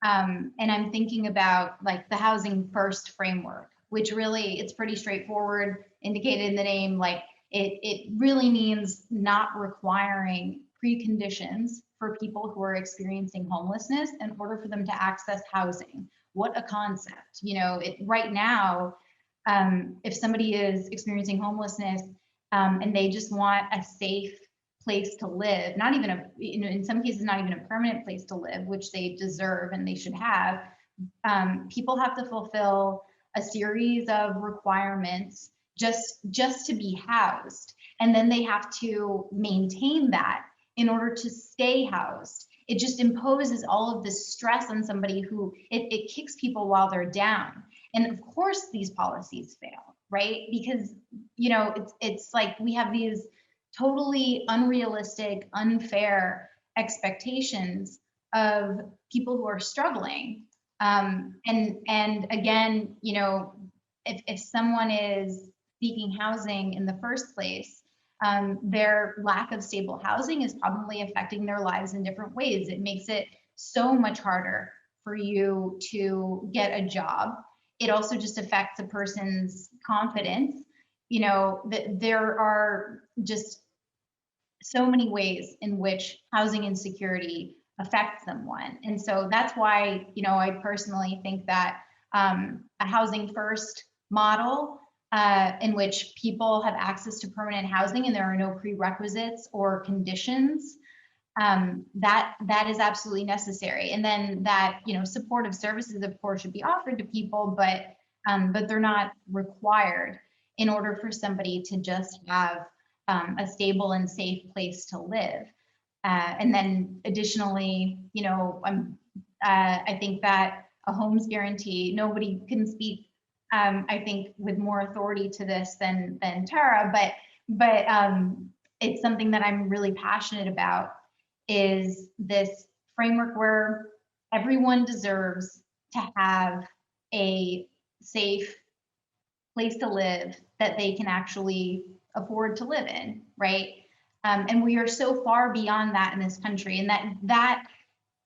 And I'm thinking about like the Housing First framework, which really, it's pretty straightforward, indicated in the name. Like it really means not requiring preconditions for people who are experiencing homelessness in order for them to access housing. What a concept. Right now, if somebody is experiencing homelessness and they just want a safe place to live, not even in some cases, not even a permanent place to live, which they deserve and they should have, people have to fulfill a series of requirements just to be housed. And then they have to maintain that in order to stay housed. It just imposes all of this stress on somebody who it kicks people while they're down. And of course these policies fail, right? Because it's like we have these totally unrealistic, unfair expectations of people who are struggling. And again, if someone is seeking housing in the first place, their lack of stable housing is probably affecting their lives in different ways. It makes it so much harder for you to get a job. It also just affects a person's confidence. That there are just so many ways in which housing insecurity affects someone. And so that's why, I personally think that a housing first model in which people have access to permanent housing and there are no prerequisites or conditions, that is absolutely necessary. And then that, supportive services, of course, should be offered to people, but they're not required in order for somebody to just have a stable and safe place to live. And then additionally, I think that a homes guarantee, nobody can speak, I think, with more authority to this than Tara, but it's something that I'm really passionate about, is this framework where everyone deserves to have a safe place to live that they can actually afford to live in, right? And we are so far beyond that in this country, and that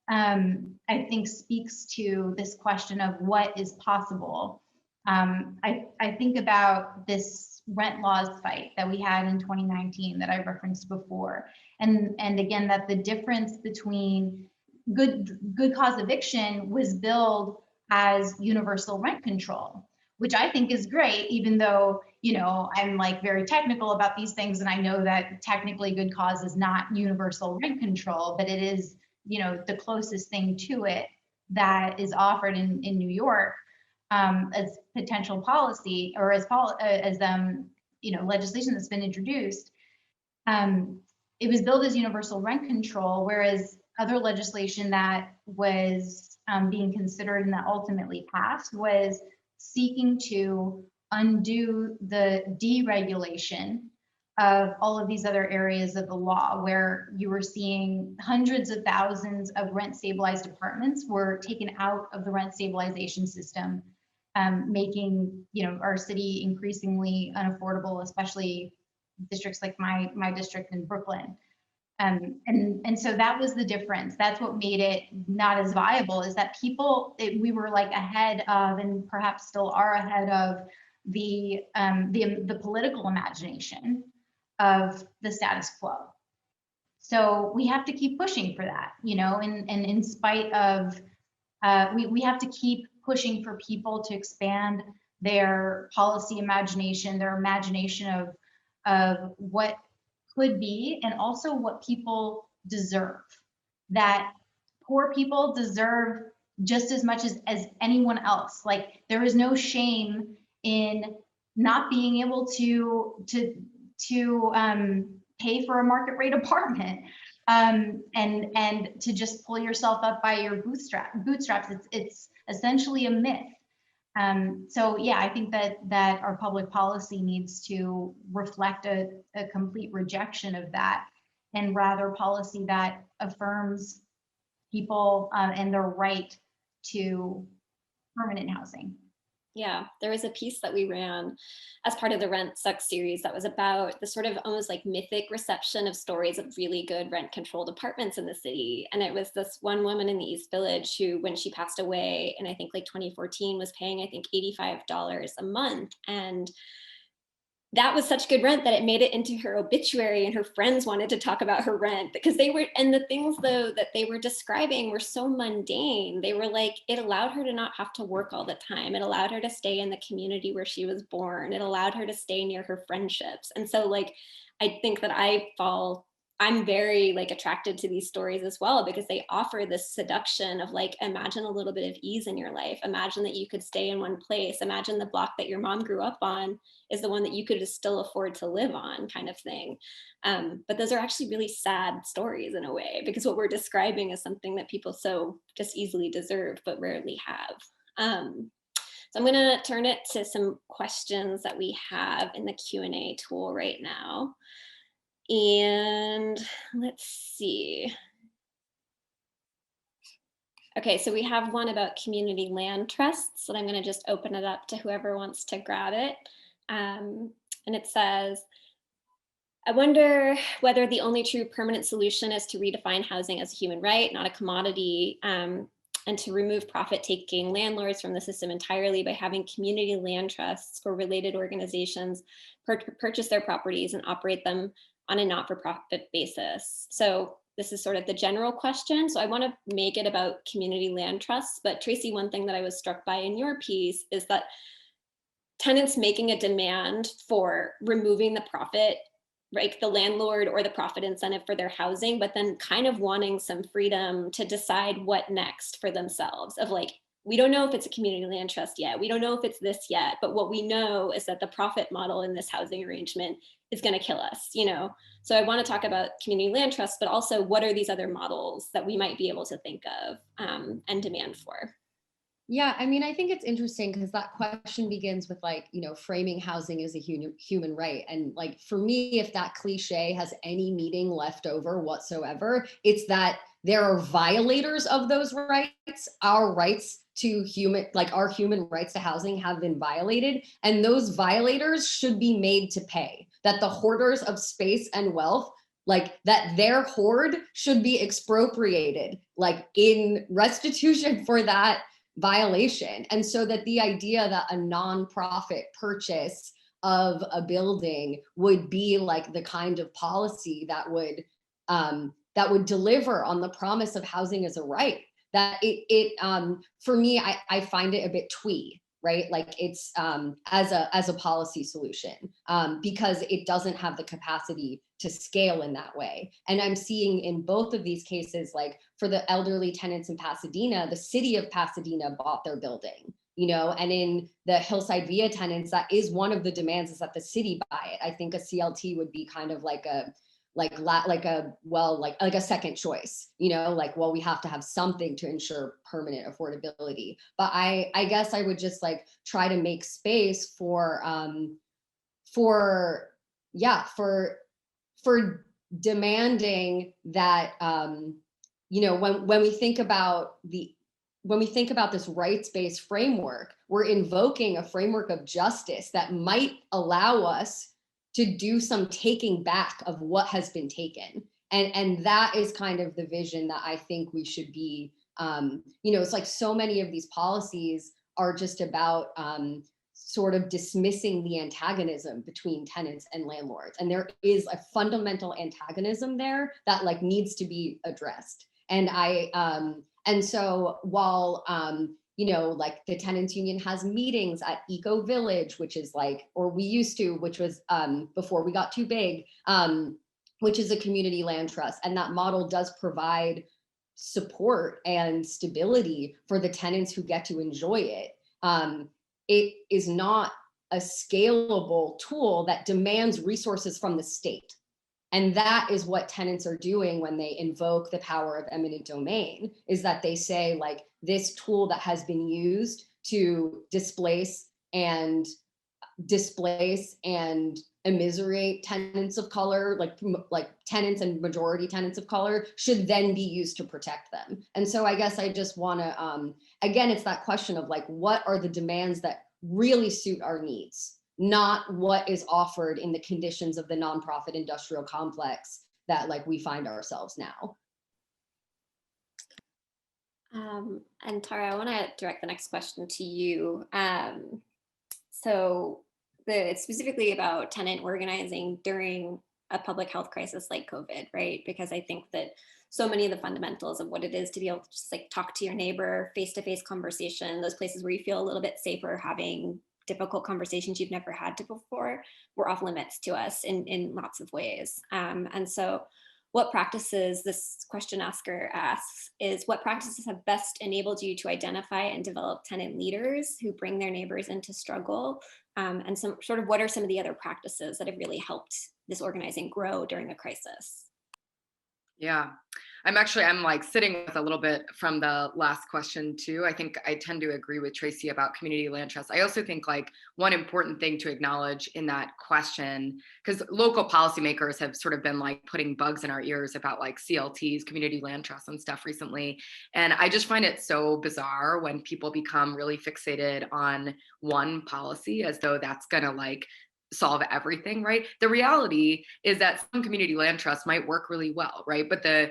I think speaks to this question of what is possible. I think about this rent laws fight that we had in 2019 that I referenced before, and again, that the difference between good cause eviction was billed as universal rent control, which I think is great, even though, I'm like very technical about these things. And I know that technically good cause is not universal rent control, but it is, the closest thing to it that is offered in New York as potential policy, or as legislation that's been introduced. It was billed as universal rent control, whereas other legislation that was being considered and that ultimately passed was seeking to undo the deregulation of all of these other areas of the law, where you were seeing hundreds of thousands of rent stabilized apartments were taken out of the rent stabilization system, making our city increasingly unaffordable, especially districts like my district in Brooklyn. And so that was the difference. That's what made it not as viable, is that we were like ahead of, and perhaps still are ahead of, the political imagination of the status quo. So we have to keep pushing for that, and in spite of, we have to keep pushing for people to expand their policy imagination, their imagination of what could be, and also what people deserve. That poor people deserve just as much as anyone else. Like, there is no shame in not being able to pay for a market rate apartment, and to just pull yourself up by your bootstraps. It's essentially a myth. So yeah, I think that our public policy needs to reflect a complete rejection of that, and rather policy that affirms people and their right to permanent housing. Yeah, there was a piece that we ran as part of the Rent Sucks series that was about the sort of almost like mythic reception of stories of really good rent controlled apartments in the city. And it was this one woman in the East Village who, when she passed away in I think like 2014, was paying I think $85 a month. And that was such good rent that it made it into her obituary, and her friends wanted to talk about her rent because and the things though that they were describing were so mundane. They were like, it allowed her to not have to work all the time. It allowed her to stay in the community where she was born. It allowed her to stay near her friendships. And so like, I think that I'm very like attracted to these stories as well, because they offer this seduction of like, imagine a little bit of ease in your life. Imagine that you could stay in one place. Imagine the block that your mom grew up on is the one that you could still afford to live on, kind of thing. But those are actually really sad stories in a way, because what we're describing is something that people so just easily deserve, but rarely have. So I'm gonna turn it to some questions that we have in the Q&A tool right now. And let's see. Okay, so we have one about community land trusts, and I'm going to just open it up to whoever wants to grab it. And it says, I wonder whether the only true permanent solution is to redefine housing as a human right, not a commodity, and to remove profit-taking landlords from the system entirely by having community land trusts or related organizations purchase their properties and operate them on a not-for-profit basis. So this is sort of the general question. So I want to make it about community land trusts. But Tracy, one thing that I was struck by in your piece is that tenants making a demand for removing the profit, like the landlord or the profit incentive for their housing, but then kind of wanting some freedom to decide what next for themselves of like, we don't know if it's a community land trust yet. We don't know if it's this yet, but what we know is that the profit model in this housing arrangement is going to kill us, you know? So I want to talk about community land trust, but also what are these other models that we might be able to think of and demand for? Yeah, I mean, I think it's interesting because that question begins with like, you know, framing housing as a human right. And like, for me, if that cliche has any meaning left over whatsoever, it's that there are violators of those rights. Our rights to our human rights to housing have been violated. And those violators should be made to pay. That the hoarders of space and wealth, like that their hoard should be expropriated, like in restitution for that violation. And so that the idea that a nonprofit purchase of a building would be like the kind of policy that would deliver on the promise of housing as a right, that for me, I find it a bit twee, right? Like it's as a policy solution because it doesn't have the capacity to scale in that way. And I'm seeing in both of these cases, like for the elderly tenants in Pasadena, the city of Pasadena bought their building, you know, and in the Hillside Via tenants, that is one of the demands is that the city buy it. I think a CLT would be kind of like a second choice, you know, like, well, we have to have something to ensure permanent affordability. But I guess I would just like try to make space for demanding that, you know, when we think about this rights-based framework, we're invoking a framework of justice that might allow us to do some taking back of what has been taken. And that is kind of the vision that I think we should be, you know, it's like so many of these policies are just about sort of dismissing the antagonism between tenants and landlords. And there is a fundamental antagonism there that like needs to be addressed. And and so while, you know, like the Tenants Union has meetings at Eco Village, which is like, or we used to, which was before we got too big, which is a community land trust. And that model does provide support and stability for the tenants who get to enjoy it. It is not a scalable tool that demands resources from the state. And that is what tenants are doing when they invoke the power of eminent domain, is that they say like this tool that has been used to displace and immiserate tenants of color, like tenants and majority tenants of color, should then be used to protect them. And so I guess I just want to, again, it's that question of like, what are the demands that really suit our needs? Not what is offered in the conditions of the nonprofit industrial complex that like we find ourselves now. And Tara, I want to direct the next question to you. So it's specifically about tenant organizing during a public health crisis like COVID, right? Because I think that so many of the fundamentals of what it is to be able to just like talk to your neighbor, face-to-face conversation, those places where you feel a little bit safer having difficult conversations you've never had to before, were off limits to us in lots of ways. And so what practices, this question asker asks, is what practices have best enabled you to identify and develop tenant leaders who bring their neighbors into struggle? And some sort of what are some of the other practices that have really helped this organizing grow during a crisis? Yeah, I'm like sitting with a little bit from the last question too. I think I tend to agree with Tracy about community land trust. I also think like one important thing to acknowledge in that question, because local policymakers have sort of been like putting bugs in our ears about like CLTs, community land trusts and stuff recently. And I just find it so bizarre when people become really fixated on one policy as though that's gonna like solve everything, right? The reality is that some community land trusts might work really well, right? But the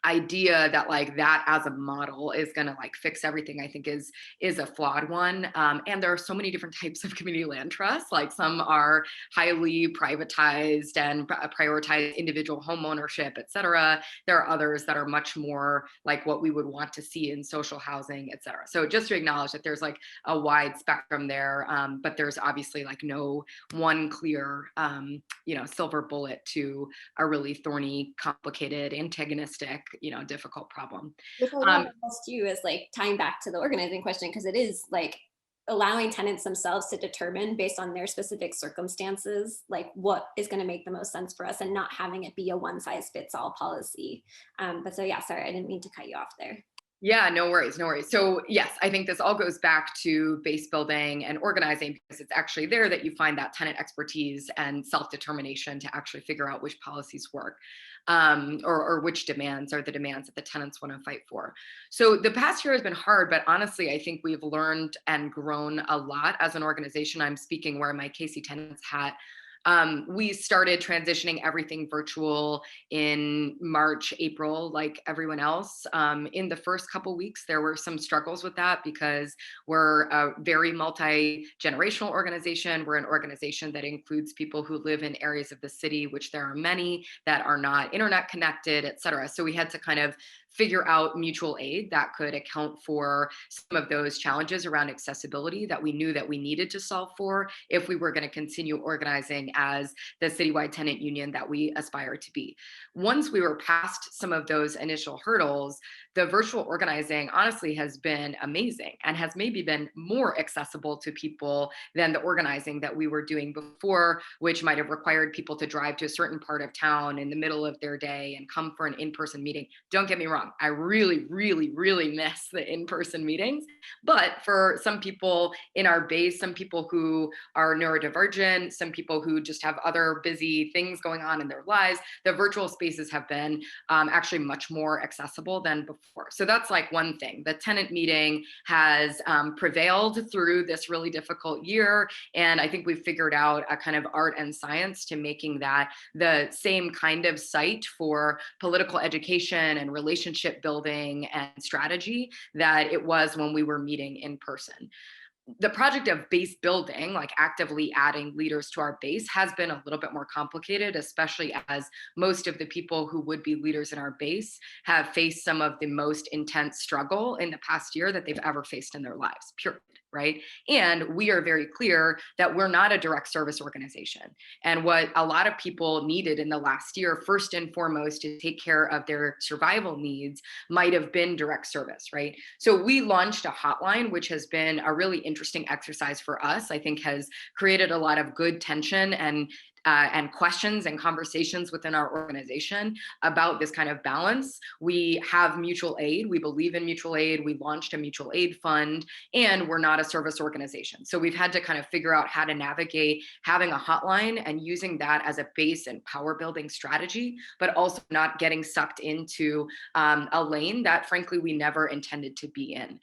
idea that like that as a model is going to like fix everything, I think is a flawed one. And there are so many different types of community land trusts. Like some are highly privatized and prioritize individual home ownership, et cetera. There are others that are much more like what we would want to see in social housing, et cetera. So just to acknowledge that there's like a wide spectrum there, but there's obviously like no one clear, silver bullet to a really thorny, complicated, antagonistic, difficult problem. Which I want to ask you is like tying back to the organizing question, because it is like allowing tenants themselves to determine based on their specific circumstances, like what is going to make the most sense for us and not having it be a one size fits all policy. But so yeah, sorry, I didn't mean to cut you off there. Yeah, no worries, no worries. So yes, I think this all goes back to base building and organizing, because it's actually there that you find that tenant expertise and self-determination to actually figure out which policies work, or which demands are the demands that the tenants want to fight for. So the past year has been hard, but honestly, I think we've learned and grown a lot as an organization. I'm speaking wearing my Casey Tenants hat. We started transitioning everything virtual in March, April, like everyone else. In the first couple weeks, there were some struggles with that because we're a very multi-generational organization. We're an organization that includes people who live in areas of the city, which there are many that are not internet connected, et cetera. So we had to kind of figure out mutual aid that could account for some of those challenges around accessibility that we knew that we needed to solve for if we were going to continue organizing as the citywide tenant union that we aspire to be. Once we were past some of those initial hurdles, the virtual organizing honestly has been amazing and has maybe been more accessible to people than the organizing that we were doing before, which might have required people to drive to a certain part of town in the middle of their day and come for an in-person meeting. Don't get me wrong, I really, really, really miss the in-person meetings. But for some people in our base, some people who are neurodivergent, some people who just have other busy things going on in their lives, the virtual spaces have been actually much more accessible than before. So that's like one thing. The tenant meeting has prevailed through this really difficult year. And I think we've figured out a kind of art and science to making that the same kind of site for political education and relationship building and strategy that it was when we were meeting in person. The project of base building, like actively adding leaders to our base, has been a little bit more complicated, especially as most of the people who would be leaders in our base have faced some of the most intense struggle in the past year that they've ever faced in their lives, period. Right. And we are very clear that we're not a direct service organization. And what a lot of people needed in the last year, first and foremost, to take care of their survival needs might have been direct service. Right. So we launched a hotline, which has been a really interesting exercise for us. I think has created a lot of good tension and questions and conversations within our organization about this kind of balance. We have mutual aid. We believe in mutual aid. We launched a mutual aid fund, and we're not a service organization. So we've had to kind of figure out how to navigate having a hotline and using that as a base and power building strategy, but also not getting sucked into a lane that frankly we never intended to be in.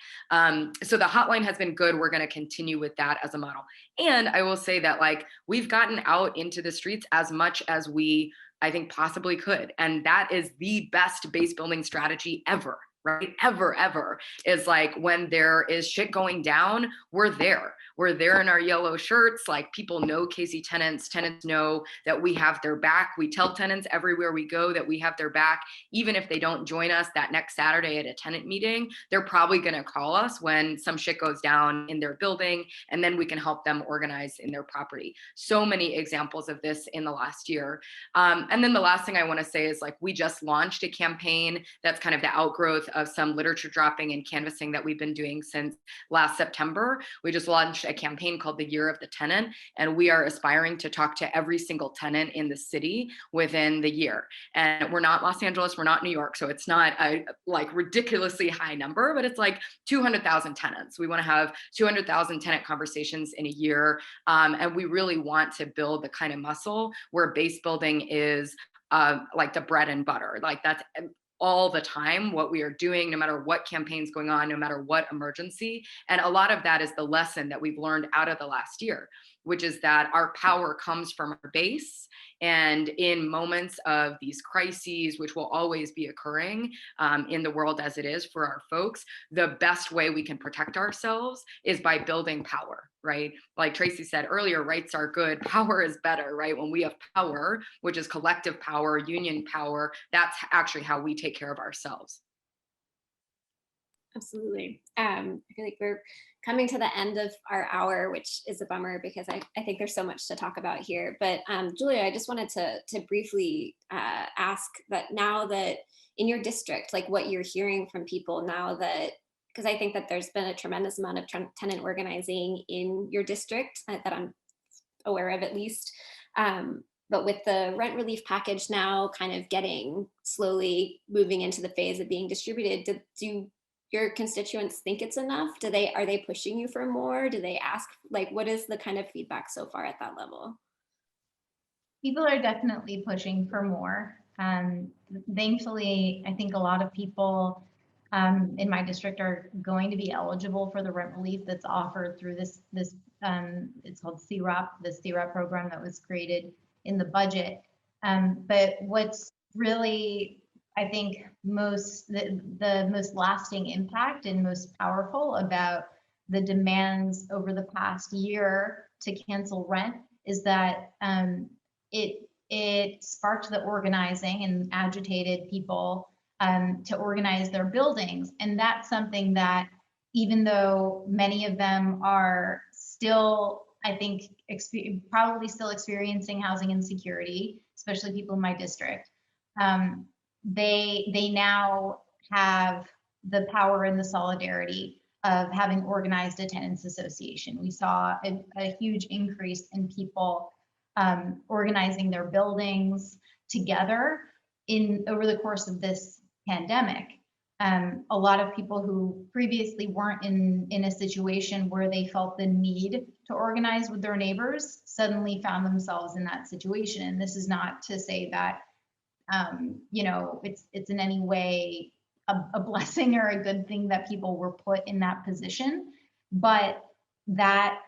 So the hotline has been good. We're going to continue with that as a model. And I will say that like we've gotten out into the streets as much as we, I think, possibly could. And that is the best base building strategy ever. Right? Ever is like when there is shit going down, we're there. We're there in our yellow shirts. Like people know Casey Tenants. Tenants know that we have their back. We tell tenants everywhere we go that we have their back. Even if they don't join us that next Saturday at a tenant meeting, they're probably going to call us when some shit goes down in their building, and then we can help them organize in their property. So many examples of this in the last year. And then the last thing I want to say is like we just launched a campaign that's kind of the outgrowth of some literature dropping and canvassing that we've been doing since last September. We just launched a campaign called the Year of the Tenant, and we are aspiring to talk to every single tenant in the city within the year. And we're not Los Angeles, we're not New York, so it's not a like ridiculously high number, but it's like 200,000 tenants. We want to have 200,000 tenant conversations in a year, and we really want to build the kind of muscle where base building is like the bread and butter. Like that's all the time what we are doing, no matter what campaign's going on, no matter what emergency. And a lot of that is the lesson that we've learned out of the last year. which is that our power comes from our base. And in moments of these crises, which will always be occurring in the world as it is for our folks, the best way we can protect ourselves is by building power, right? Like Tracy said earlier, rights are good, power is better, right? When we have power, which is collective power, union power, that's actually how we take care of ourselves. Absolutely. I feel like we're coming to the end of our hour, which is a bummer because I think there's so much to talk about here. But Julia, I just wanted to briefly ask that now that in your district, like what you're hearing from people now that, because I think that there's been a tremendous amount of tenant organizing in your district that I'm aware of at least. But with the rent relief package now kind of getting slowly moving into the phase of being distributed, do your constituents think it's enough? Are they pushing you for more? Do they ask, like, what is the kind of feedback so far at that level? People are definitely pushing for more. Thankfully, I think a lot of people in my district are going to be eligible for the rent relief that's offered through this it's called CROP, the CROP program that was created in the budget. But what's really, I think, the most lasting impact and most powerful about the demands over the past year to cancel rent is that it sparked the organizing and agitated people to organize their buildings. And that's something that, even though many of them are still, I think, probably still experiencing housing insecurity, especially people in my district, they now have the power and the solidarity of having organized a tenants association. We saw a huge increase in people organizing their buildings together over the course of this pandemic. A lot of people who previously weren't in a situation where they felt the need to organize with their neighbors suddenly found themselves in that situation. And this is not to say that it's in any way a blessing or a good thing that people were put in that position, but that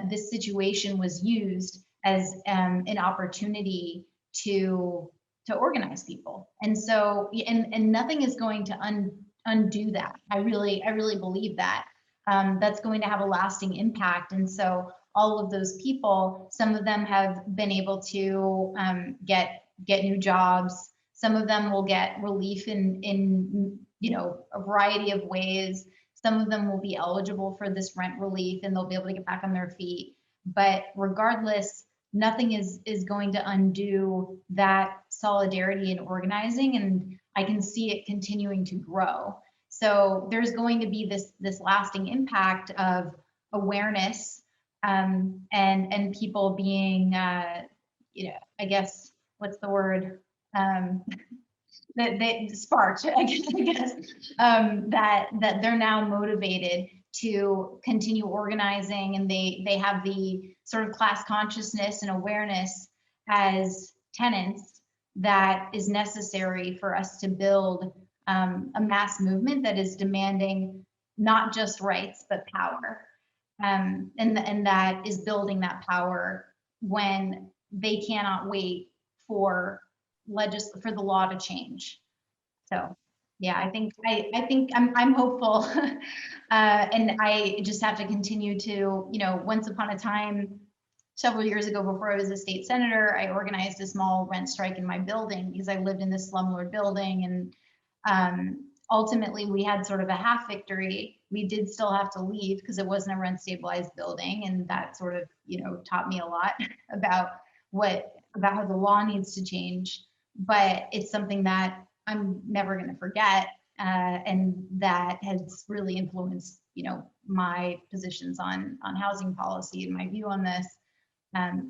this situation was used as an opportunity to organize people. And so, and nothing is going to undo that. I really believe that. That's going to have a lasting impact. And so all of those people, some of them have been able to get new jobs. Some of them will get relief in a variety of ways. Some of them will be eligible for this rent relief and they'll be able to get back on their feet. But regardless, nothing is going to undo that solidarity and organizing, and I can see it continuing to grow. So there's going to be this lasting impact of awareness and people being I guess, what's the word, that they sparked, I guess, that they're now motivated to continue organizing, and they have the sort of class consciousness and awareness as tenants that is necessary for us to build a mass movement that is demanding not just rights but power, and that is building that power when they cannot wait for the law to change. So yeah, I think I'm hopeful, and I just have to continue to, once upon a time, several years ago, before I was a state senator, I organized a small rent strike in my building because I lived in this slumlord building, and ultimately we had sort of a half victory. We did still have to leave because it wasn't a rent stabilized building, and that sort of taught me a lot about how the law needs to change. But it's something that I'm never going to forget, and that has really influenced my positions on housing policy and my view on this.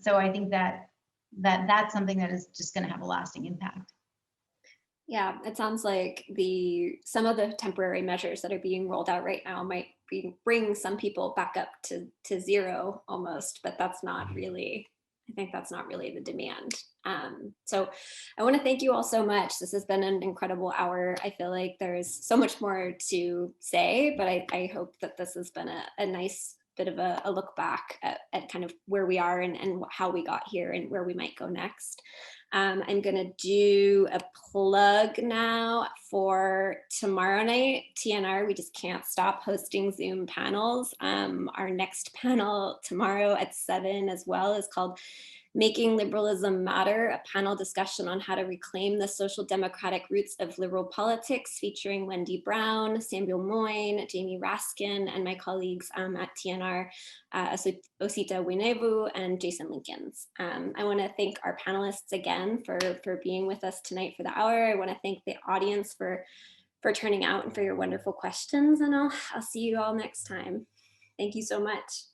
So I think that's something that is just going to have a lasting impact. Yeah, it sounds like some of the temporary measures that are being rolled out right now might bring some people back up to zero almost, but that's not really, I think that's not really the demand. So I want to thank you all so much. This has been an incredible hour. I feel like there's so much more to say, but I hope that this has been a nice bit of a look back at kind of where we are and how we got here and where we might go next. I'm gonna do a plug now for tomorrow night, TNR. We just can't stop hosting Zoom panels. Our next panel tomorrow at 7 as well is called Making Liberalism Matter, a panel discussion on how to reclaim the social democratic roots of liberal politics, featuring Wendy Brown, Samuel Moyne, Jamie Raskin, and my colleagues at TNR, Osita Winevu and Jason Linkins. I want to thank our panelists again for being with us tonight for the hour. I want to thank the audience for turning out and for your wonderful questions, and I'll see you all next time. Thank you so much.